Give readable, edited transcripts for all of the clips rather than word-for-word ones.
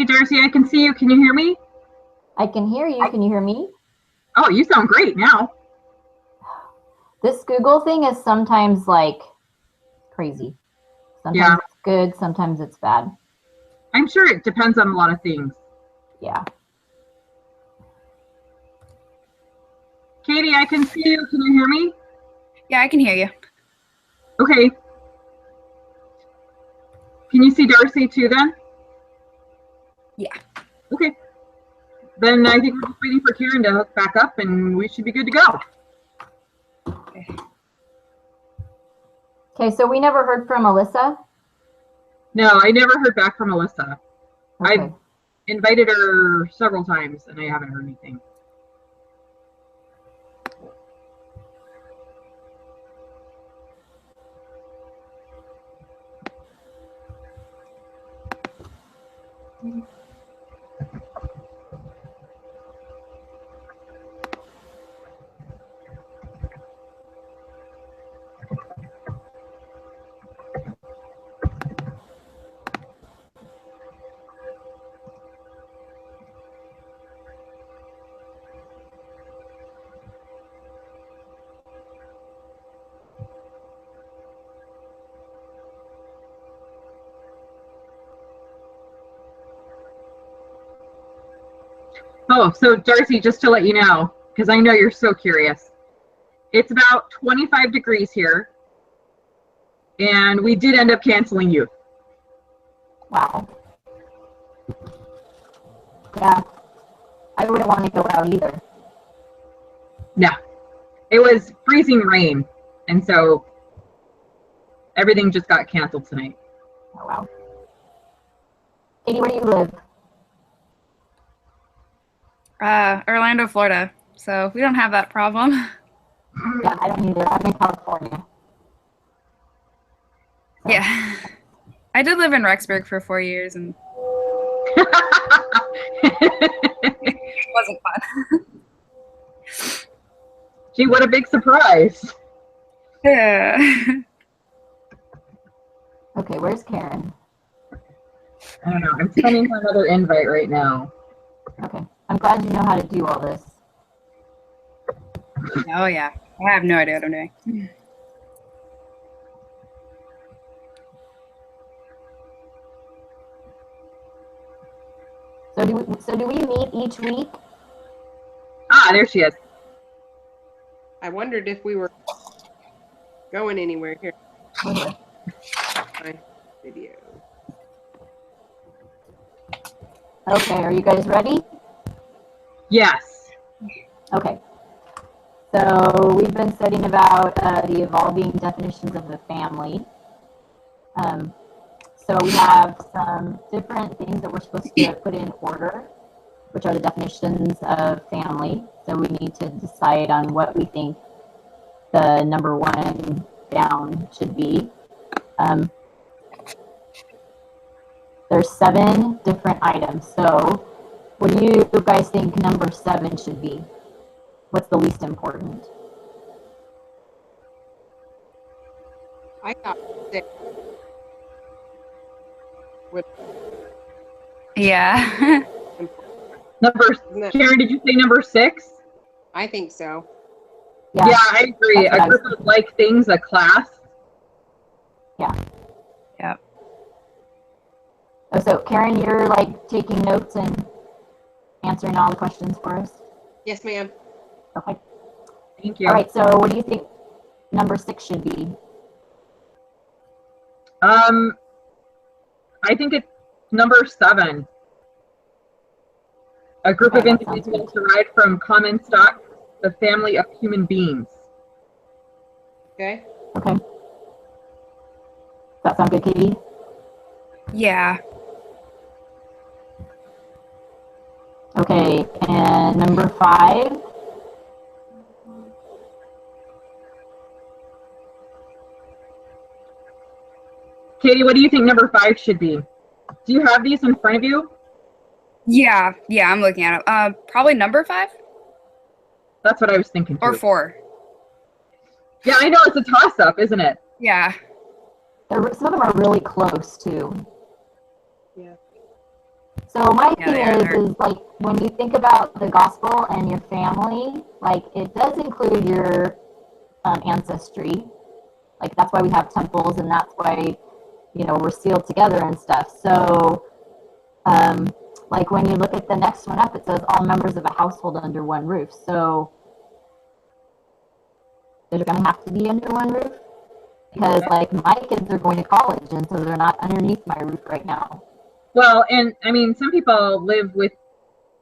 Darcy, I can see you. Can you hear me? I can hear you. Can you hear me? Oh, you sound great now. This Google thing is sometimes like crazy. Sometimes it's good, sometimes it's bad. I'm sure it depends on a lot of things. Yeah. Katie, I can see you. Can you hear me? Yeah, I can hear you. Okay. Can you see Darcy too then? Yeah. Okay. Then I think we're just waiting for Karen to hook back up and we should be good to go. Okay, so we never heard from Alyssa? No, I never heard back from Alyssa. Okay. I've invited her several times and I haven't heard anything. Oh, so Darcy, just to let you know, because I know you're so curious, it's about 25 degrees here, and we did end up canceling youth. Wow. Yeah. I wouldn't want to go out either. No, it was freezing rain, and so everything just got canceled tonight. Oh, wow. Katie, where do you live? Orlando, Florida. So we don't have that problem. Yeah, I don't either. I'm in California. So. Yeah. I did live in Rexburg for 4 years and it wasn't fun. Gee, what a big surprise. Yeah. Okay, where's Karen? I don't know. I'm sending her another invite right now. Okay. I'm glad you know how to do all this. Oh, yeah. I have no idea what I'm doing. So do we meet each week? Ah, there she is. I wondered if we were going anywhere here. My video. Okay, are you guys ready? Yes. Okay. So we've been studying about the evolving definitions of the family. So we have some different things that we're supposed to put in order, which are the definitions of family. So we need to decide on what we think the number one down should be. There's 7 different items. So what do you guys think number 7 should be? What's the least important? I got 6. Yeah. Karen, did you say number 6? I think so. Yeah, I agree. A group of like things, a class. Yeah. Yep. Oh, so Karen, you're like taking notes and answering all the questions for us? Yes, ma'am. Okay. Thank you. All right, so what do you think number 6 should be? I think it's number 7. A group of individuals derived from common stock, the family of human beings. Okay. Okay. Does that sound good, Katie? Yeah. Okay, and number 5? Katie, what do you think number 5 should be? Do you have these in front of you? Yeah, I'm looking at it. Probably number 5? That's what I was thinking too. Or 4. Yeah, I know, it's a toss-up, isn't it? Yeah. Some of them are really close, too. Yeah. So my Yeah, thing they are. is like when you think about the gospel and your family, like it does include your ancestry. Like that's why we have temples, and that's why we're sealed together and stuff. So like when you look at the next one up, it says all members of a household under one roof. So they're going to have to be under one roof because like my kids are going to college, and so they're not underneath my roof right now. Well, and I mean, some people live with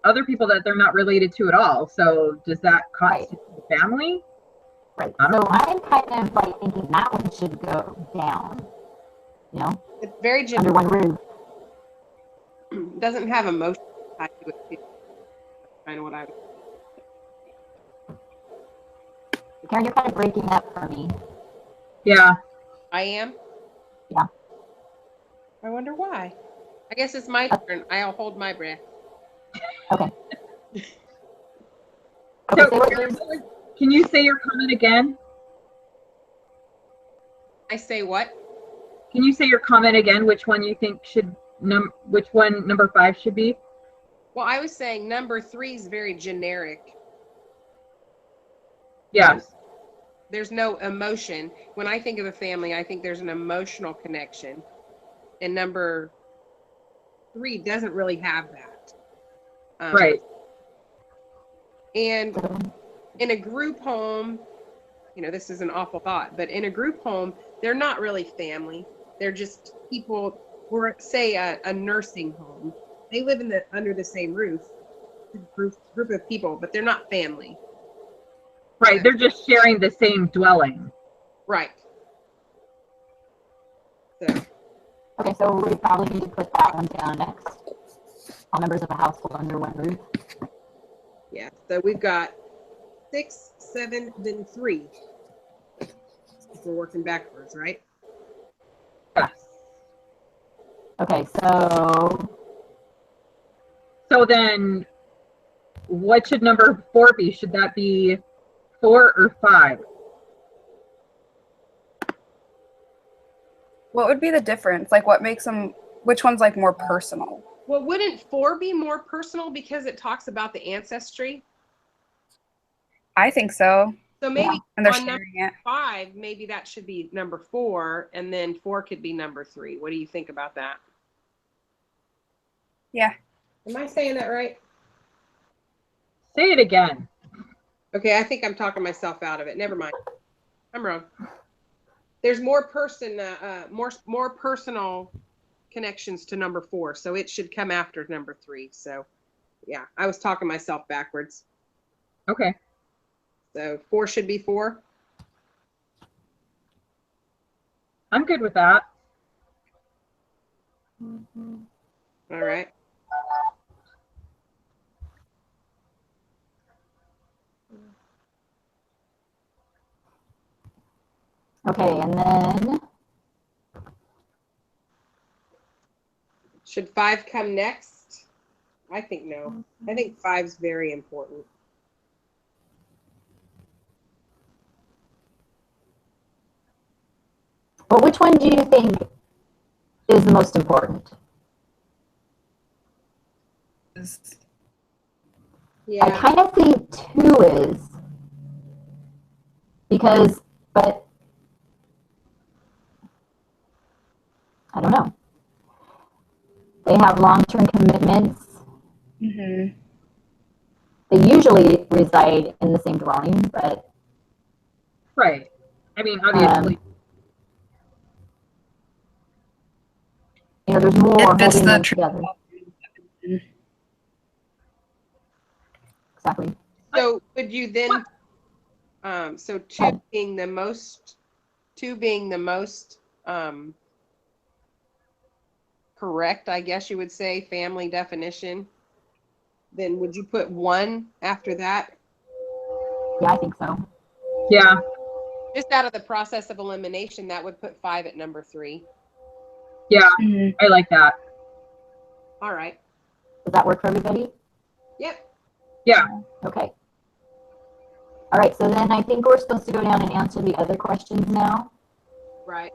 other people that they're not related to at all. So does that constitute family? Right. I don't So I'm kind of like thinking that one should go down, It's very under one roof. doesn't have emotion tied to it. Too. That's kind of what I would. Karen, you're kind of breaking up for me. Yeah. I am? Yeah. I wonder why. I guess it's my turn. I'll hold my breath. Okay. So, Okay, can you say your comment again? I say what? Can you say your comment again? Which one you think should which one number 5 should be? Well, I was saying number 3 is very generic. Yeah. There's no emotion. When I think of a family, I think there's an emotional connection. And number 3 doesn't really have that. Right. And in a group home, this is an awful thought, but in a group home, they're not really family. They're just people, or say a nursing home. They live under the same roof, group of people, but they're not family. Right. They're just sharing the same dwelling. Right. Okay, so we probably need to put that one down next. All members of a household under one roof. Yeah. So we've got 6, 7, then 3. If we're working backwards, right? Yes. Okay, so then what should number 4 be? Should that be 4 or 5? What would be the difference? Like, what makes them? Which one's like more personal? Well, wouldn't 4 be more personal because it talks about the ancestry? I think so. So maybe And they're on number sharing it. 5, maybe that should be number 4, and then 4 could be number 3. What do you think about that? Yeah. Am I saying that right? Say it again. Okay, I think I'm talking myself out of it. Never mind. I'm wrong. There's more more personal connections to number 4, so it should come after number 3. So, yeah, I was talking myself backwards. Okay. So 4 should be 4. I'm good with that. All right. okay, and then Should 5 come next? I think no. I think 5's very important. well, which one do you think is the most important? Yeah. I kind of think 2 is because, but I don't know. They have long-term commitments. Mm-hmm. They usually reside in the same dwelling, but Right. I mean, obviously. there's more It's holding the them together. Exactly. So would you then, so 2 being the most, correct, I guess you would say, family definition, then would you put 1 after that? Yeah, I think so. Yeah. Just out of the process of elimination, that would put 5 at number 3. Yeah. Mm-hmm. I like that. All right. Does that work for everybody? Yep. Yeah. Okay. All right, so then I think we're supposed to go down and answer the other questions now. Right.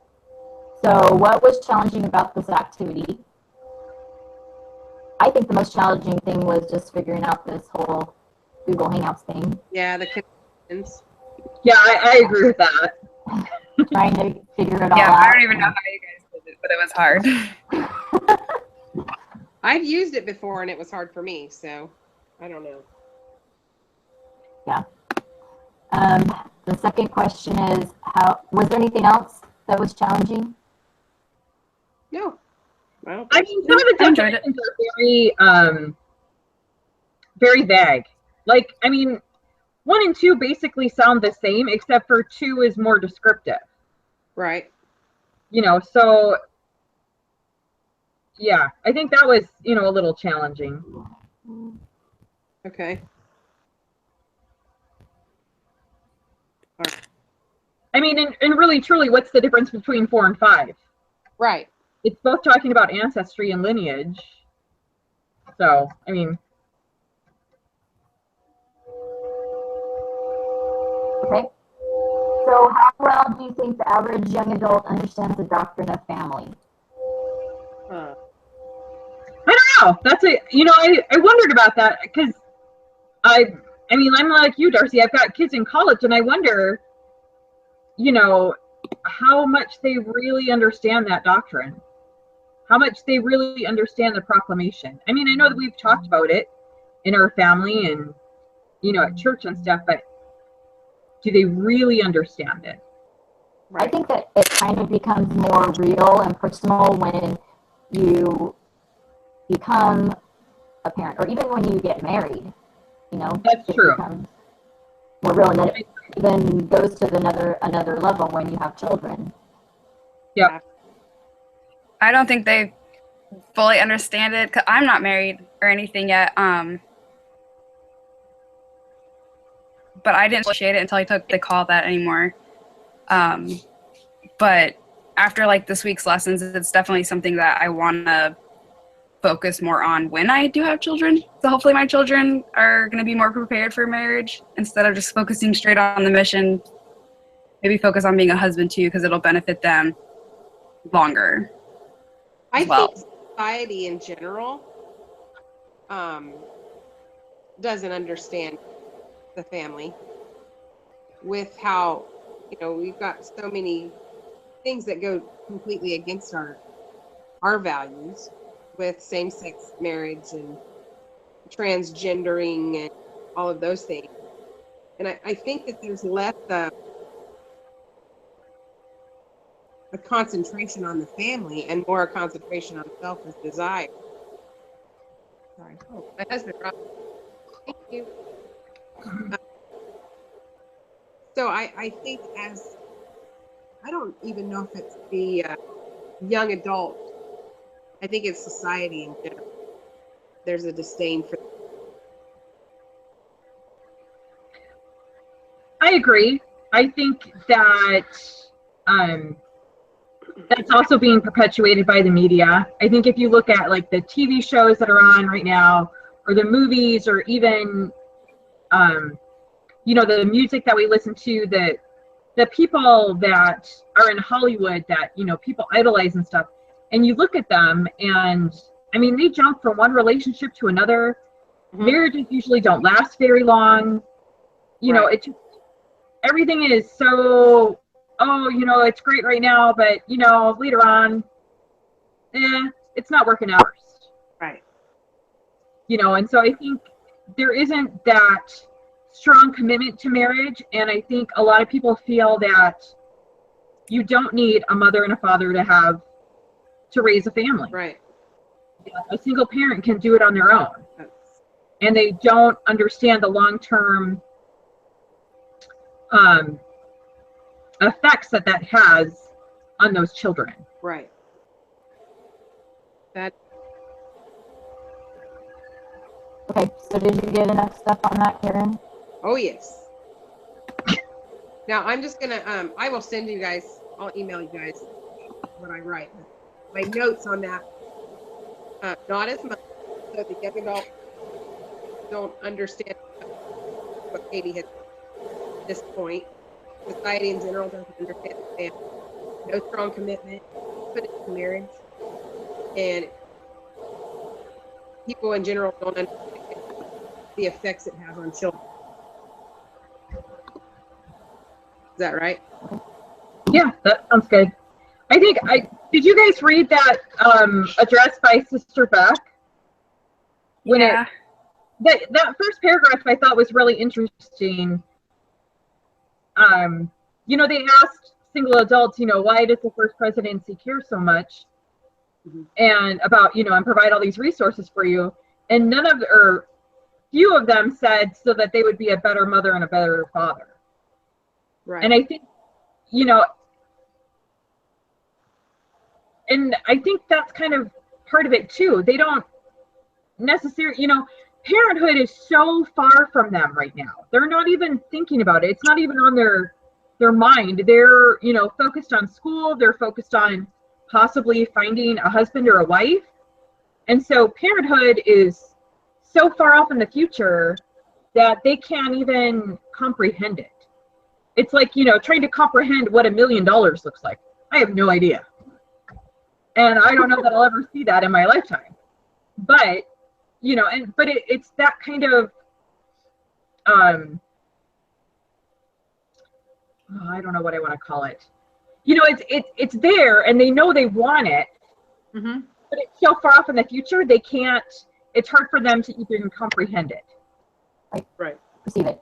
So what was challenging about this activity? I think the most challenging thing was just figuring out this whole Google Hangouts thing. Yeah, the connections. Yeah, I agree with that. Trying to figure it all Yeah, out. I don't even know how you guys did it, but it was hard. I've used it before and it was hard for me, so I don't know. Yeah. The second question is, was there anything else that was challenging? No. Well, I mean, some of the I enjoyed it. definitions are very vague. Like, I mean, 1 and 2 basically sound the same, except for 2 is more descriptive. right. You know, so yeah, I think that was, you know, a little challenging. Okay. I mean, and really, truly, what's the difference between 4 and 5? Right. It's both talking about ancestry and lineage. So, I mean, Okay. So how well do you think the average young adult understands the doctrine of family? Huh. I don't know. That's a, you know, I wondered about that because I mean, I'm like you, Darcy. I've got kids in college, and I wonder, you know, how much they really understand that doctrine, how much they really understand the proclamation. I mean, I know that we've talked about it in our family and, you know, at church and stuff, but do they really understand it? I think that it kind of becomes more real and personal when you become a parent, or even when you get married. You know, That's it true. becomes more real, and then it even goes to another level when you have children. Yep. I don't think they fully understand it, 'cause I'm not married or anything yet. But I didn't appreciate it until I took the call that anymore. But after like this week's lessons, it's definitely something that I want to focus more on when I do have children. So hopefully my children are going to be more prepared for marriage instead of just focusing straight on the mission. Maybe focus on being a husband too, because it'll benefit them longer. I Well. think society in general doesn't understand the family with how, you know, we've got so many things that go completely against our values with same-sex marriage and transgendering and all of those things. And I think that there's less a concentration on the family and more a concentration on selfish desire. Sorry. Oh, my husband dropped. Thank you. So I think as, I don't even know if it's the young adult, I think it's society in general. There's a disdain for. I agree. I think that that's also being perpetuated by the media. I think if you look at like the TV shows that are on right now, or the movies, or even you know, the music that we listen to, the people that are in Hollywood that, you know, people idolize and stuff, and you look at them, and I mean, they jump from one relationship to another. Marriages usually don't last very long. You know, it just, everything is so, oh, you know, it's great right now, but, you know, later on, it's not working out. Right. You know, and so I think there isn't that strong commitment to marriage, and I think a lot of people feel that you don't need a mother and a father to raise a family. Right. A single parent can do it on their own, and they don't understand the long-term effects that has on those children. Right. That. Okay, so did you get enough stuff on that, Karen? Oh yes. Now I'm just gonna I will send you guys, I'll email you guys what I write. My notes on that. Not as much, so the young adults don't understand what Katie has at this point. Society in general doesn't understand the family. No strong commitment, put it in marriage, and people in general don't understand the effects it has on children. Is that right? Yeah, that sounds good. I think did you guys read that address by Sister Beck? Yeah. That first paragraph I thought was really interesting. They asked single adults, why does the first presidency care so much? Mhm. And about, and provide all these resources for you. And few of them said so that they would be a better mother and a better father. Right. And I think, and I think that's kind of part of it too. They don't necessarily, parenthood is so far from them right now. They're not even thinking about it. It's not even on their mind. They're, focused on school. They're focused on possibly finding a husband or a wife. And so parenthood is so far off in the future that they can't even comprehend it. It's like, trying to comprehend what $1 million looks like. I have no idea. And I don't know that I'll ever see that in my lifetime. But, it's that kind of, I don't know what I want to call it. It's there and they know they want it, Mm-hmm. but it's so far off in the future, they can't, it's hard for them to even comprehend it. Right. Perceive it.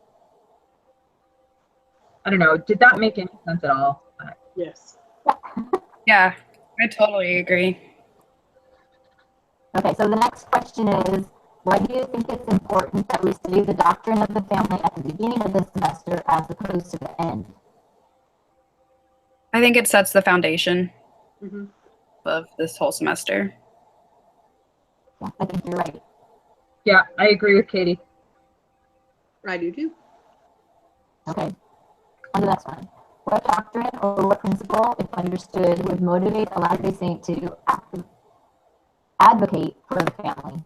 I don't know. Did that make any sense at all? Yes. Yeah, I totally agree. Okay, so the next question is, why do you think it's important that we study the doctrine of the family at the beginning of the semester as opposed to the end? I think it sets the foundation Mm-hmm. of this whole semester. Yeah, I think you're right. Yeah, I agree with Katie. I do too. Okay, on to the next one. What doctrine or what principle, if understood, would motivate a Latter-day Saint to advocate for the family?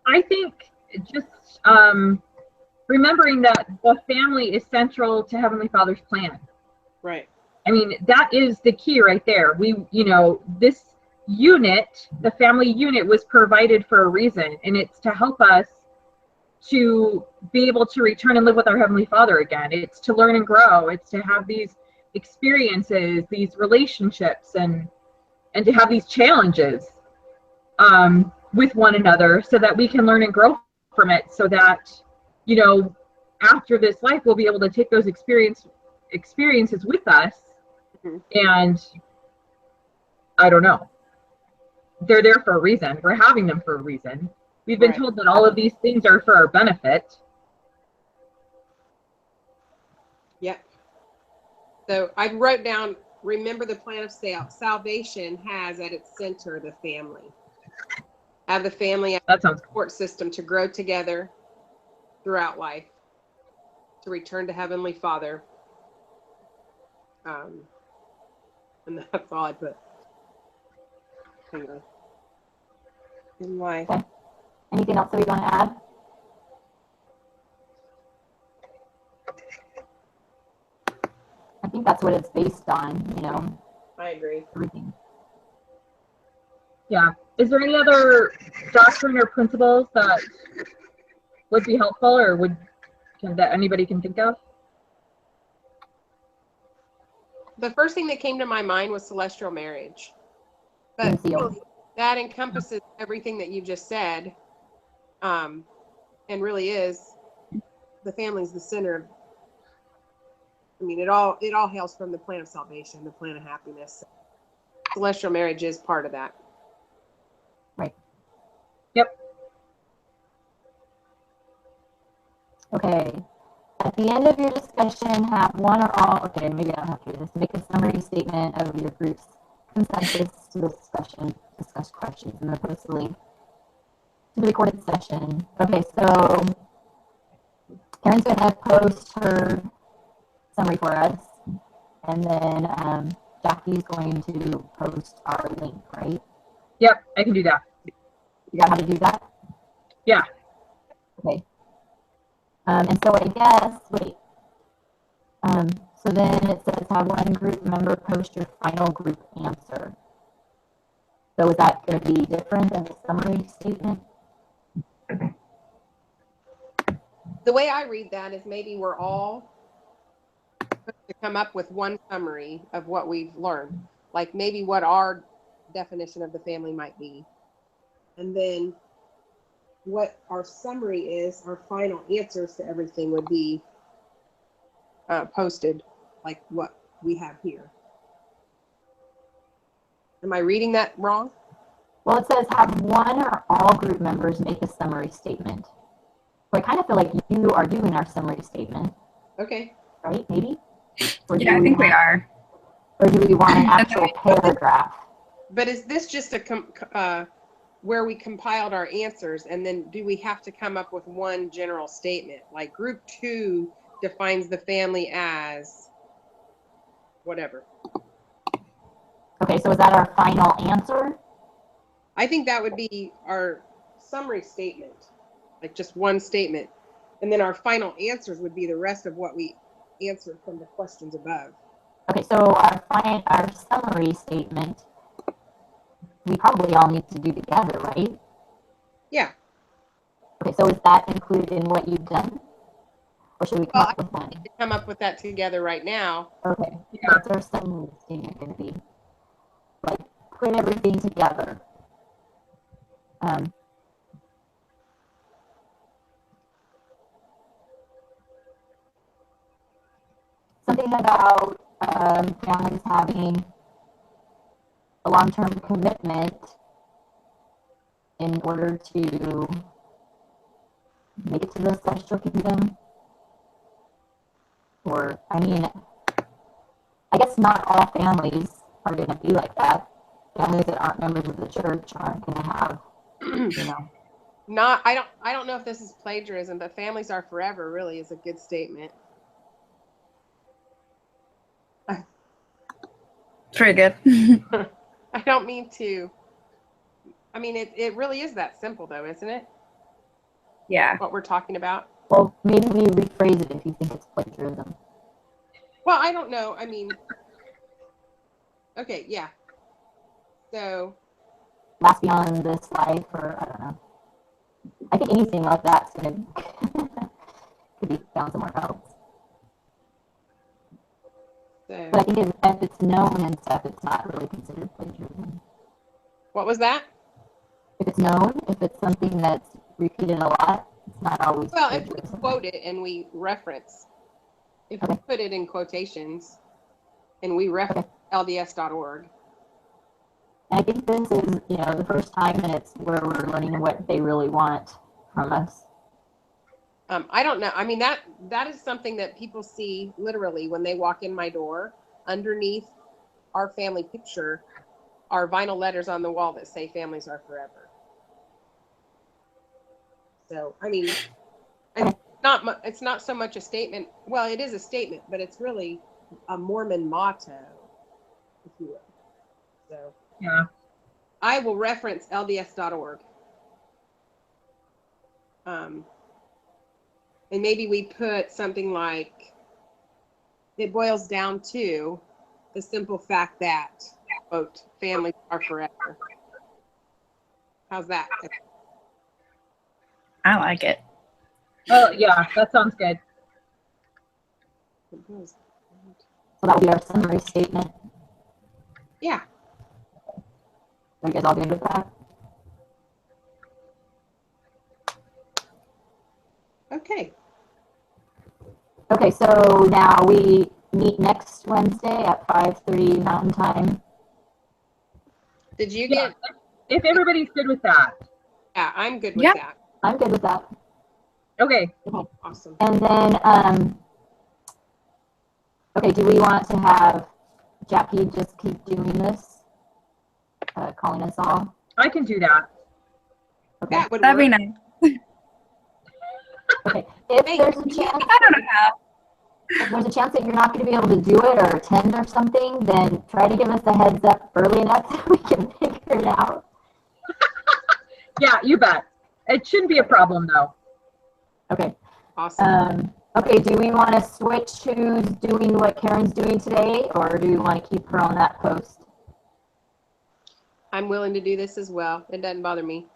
I think just remembering that the family is central to Heavenly Father's plan. Right. I mean, that is the key right there. This unit, the family unit, was provided for a reason, and it's to help us to be able to return and live with our Heavenly Father again. It's to learn and grow. It's to have these experiences, these relationships, and to have these challenges with one another so that we can learn and grow from it, so that, after this life, we'll be able to take those experiences with us. Mm-hmm. And I don't know. They're there for a reason. We're having them for a reason. We've been Right. told that all of these things are for our benefit. Yep. So I wrote down, remember the plan of salvation has at its center the family. Have the family as That sounds a support system to grow together throughout life, to return to Heavenly Father. And that's all I put. Hang on. In life. Okay. Anything else that we want to add? I think that's what it's based on, I agree. everything. Yeah. Is there any other doctrine or principles that would be helpful or that anybody can think of? The first thing that came to my mind was celestial marriage. But Concealed. that encompasses everything that you just said. And really is, the family's the center of, I mean, it all hails from the plan of salvation, the plan of happiness. Celestial marriage is part of that. Right. Yep. Okay. At the end of your discussion, have one or all, okay, maybe I don't have to do this, make a summary statement of your group's consensus to the discussion, discuss questions, and then post the link to the recorded session. Okay, so Karen's going to post her summary for us, and then Jackie's going to post our link, right? Yep, I can do that. You got how to do that? Yeah. Okay. And so I guess, wait. So then it says have one group member post your final group answer. So is that going to be different than the summary statement? The way I read that is maybe we're all supposed to come up with one summary of what we've learned, like maybe what our definition of the family might be. And then what our summary is, our final answers to everything would be posted, like what we have here. Am I reading that wrong? Well, it says have one or all group members make a summary statement. So I kind of feel like you are doing our summary statement. Okay. Right? Maybe? Yeah, I think we are. Or do we want an actual paragraph? But is this just a where we compiled our answers, and then do we have to come up with one general statement? Like group 2 defines the family as whatever. Okay, so is that our final answer? I think that would be our summary statement, like just one statement. And then our final answers would be the rest of what we answered from the questions above. Okay, so our summary statement, we probably all need to do together, right? Yeah. Okay, so is that included in what you've done? Or should we come up with one? To come up with that together right now. Okay, what's our summary statement going to be? Like, put everything together. Something about families having a long-term commitment in order to make it to the celestial kingdom. Or, I mean, I guess not all families are going to be like that. Families that aren't members of the church aren't going to have, you know. I don't know if this is plagiarism, but families are forever really is a good statement. Pretty good. I don't mean to. I mean, it really is that simple, though, isn't it? Yeah. What we're talking about. Well, maybe we rephrase it if you think it's plagiarism. Well, I don't know. I mean, okay, yeah. So. Last beyond this life, or I don't know. I think anything like that's going to could be found somewhere else. So. But I think if it's known and stuff, it's not really considered plagiarism. What was that? If it's known, if it's something that's repeated a lot, it's not always well, if plagiarism. we quote it and we reference, if we put it in quotations and we reference LDS.org. I think this is, you know, the first time, and it's where we're learning what they really want from us. I don't know. I mean, that is something that people see literally when they walk in my door. Underneath our family picture are vinyl letters on the wall that say families are forever. So, I mean, it's not so much a statement. Well, it is a statement, but it's really a Mormon motto, if you will. So, yeah. I will reference LDS.org. And maybe we put something like, it boils down to the simple fact that, quote, families are forever. How's that? I like it. Oh, yeah, that sounds good. So that would be our summary statement. Yeah. Are you guys all good with that? Okay. Okay, so now we meet next Wednesday at 5:30 Mountain Time. Did you get? If everybody's good with that. Yeah, I'm good with that. I'm good with that. Okay. Awesome. And then, okay, do we want to have Jackie just keep doing this, calling us all? I can do that. Okay. That would That'd be work. nice. Okay. If there's a chance, I don't know how. if there's a chance that you're not going to be able to do it or attend or something, then try to give us a heads up early enough so we can figure it out. Yeah, you bet. It shouldn't be a problem, though. Okay. Awesome. Okay, do we want to switch who's doing what Karen's doing today, or do we want to keep her on that post? I'm willing to do this as well. It doesn't bother me.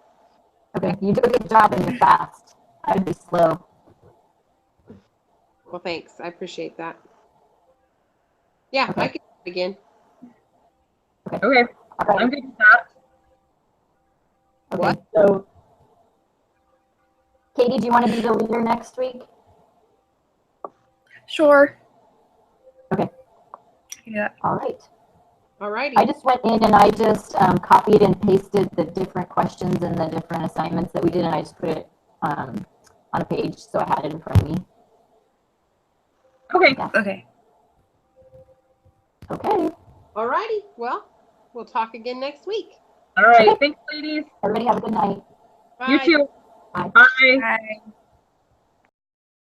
Okay, you do a good job and you're fast. I'd be slow. Well, thanks. I appreciate that. Yeah, Okay. I can do it again. Okay, All right. I'm good with that. Okay, What? so Katie, do you want to be the leader next week? Sure. Okay. Yeah. All right. All righty. I just went in and I just copied and pasted the different questions and the different assignments that we did, and I just put it on a page so I had it in front of me. Okay. Yeah. Okay. Okay. All righty. Well, we'll talk again next week. All right. Thanks, ladies. Everybody have a good night. Bye. You too. Bye. Bye. Bye.